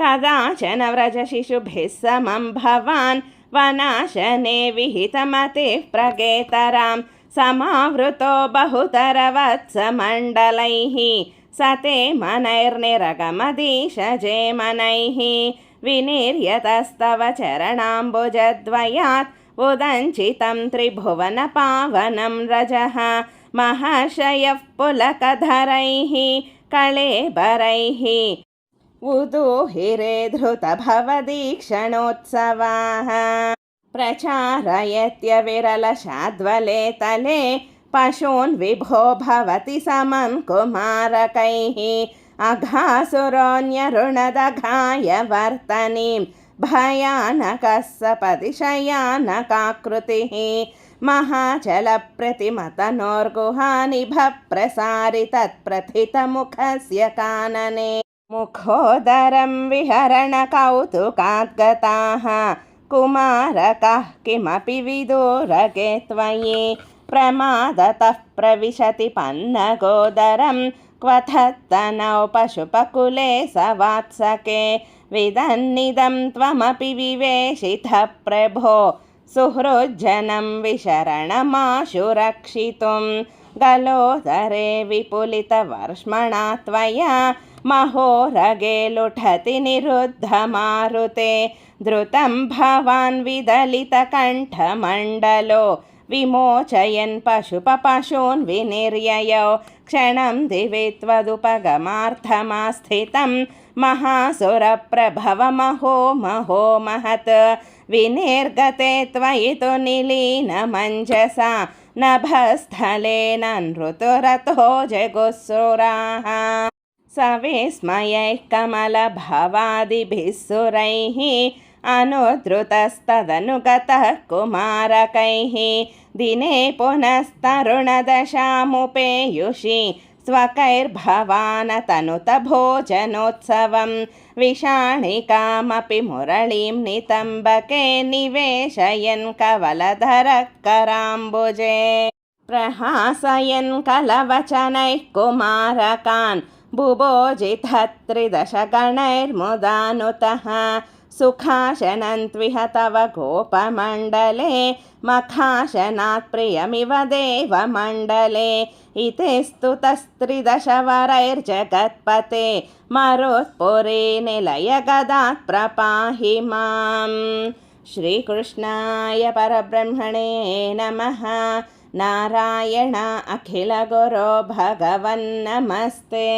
कदाचन व्रजशिशुभिः समं भवान् वनाशने विहितमतिः प्रगेतरां समावृतो बहुतरवत्समण्डलैः सते मनैर्निरगमदीशजे मनैः विनिर्यतस्तव चरणाम्बुजद्वयात् उदञ्चितं त्रिभुवनपावनं रजः महर्षयः पुलकधरैः कळेबरैः उदूहिरे धृतभवदीक्षणोत्सवाः प्रचारयत्यविरलशाद्वले तले पशून् विभो भवति समं कुमारकैः अघासुरोऽन्यरुणदघाय वर्तनीं भयानकः सपदि शयानकाकृतिः महाचलप्रतिमतनोर्गुहानिभप्रसारि तत्प्रथितमुखस्य कानने मुखोदरं विहरणकौतुकाद्गताः कुमारकाः किमपि विदूरगे त्वयि प्रमादतः प्रविशति पन्नगोदरं क्वथत्तनौ पशुपकुले सवात्सके विदन्निदं त्वमपि विवेशितः प्रभो सुहृज्जनं विशरणमाशु रक्षितुं गलोदरे विपुलितवर्ष्मणा त्वया महोरगे लुठति निरुद्धमारुते द्रुतं भवान् विदलितकण्ठमण्डलो विमोचयन् पशून् विनिर्ययौ क्षणं दिवि त्वदुपगमार्थमास्थितं महासुरप्रभवमहो महो महत् विनिर्गते त्वयि तु निलीनमञ्जसा नभस्थलेन नृतुरतो जगुःसुराः सविस्मयैः कमलभवादिभिः सुरैः अनुद्रुतस्तदनुगतः कुमारकैः दिने पुनस्तरुणदशामुपेयुषि स्वकैर्भवानतनुत भोजनोत्सवं विषाणिकामपि मुरळीं नितम्बके निवेशयन् कवलधरः कराम्बुजे प्रहासयन् कलवचनैः कुमारकान् बुभोजितत्रिदशगणैर्मुदानुतः सुखाशनन्त्विह तव गोपमण्डले मखाशनात् प्रियमिव देवमण्डले इति स्तुतस्त्रिदशवरैर्जगत्पते मरुत्पुरी निलय गदात् प्रपाहि माम्। श्रीकृष्णाय परब्रह्मणे नमः। नारायण अखिलगुरो भगवन्नमस्ते।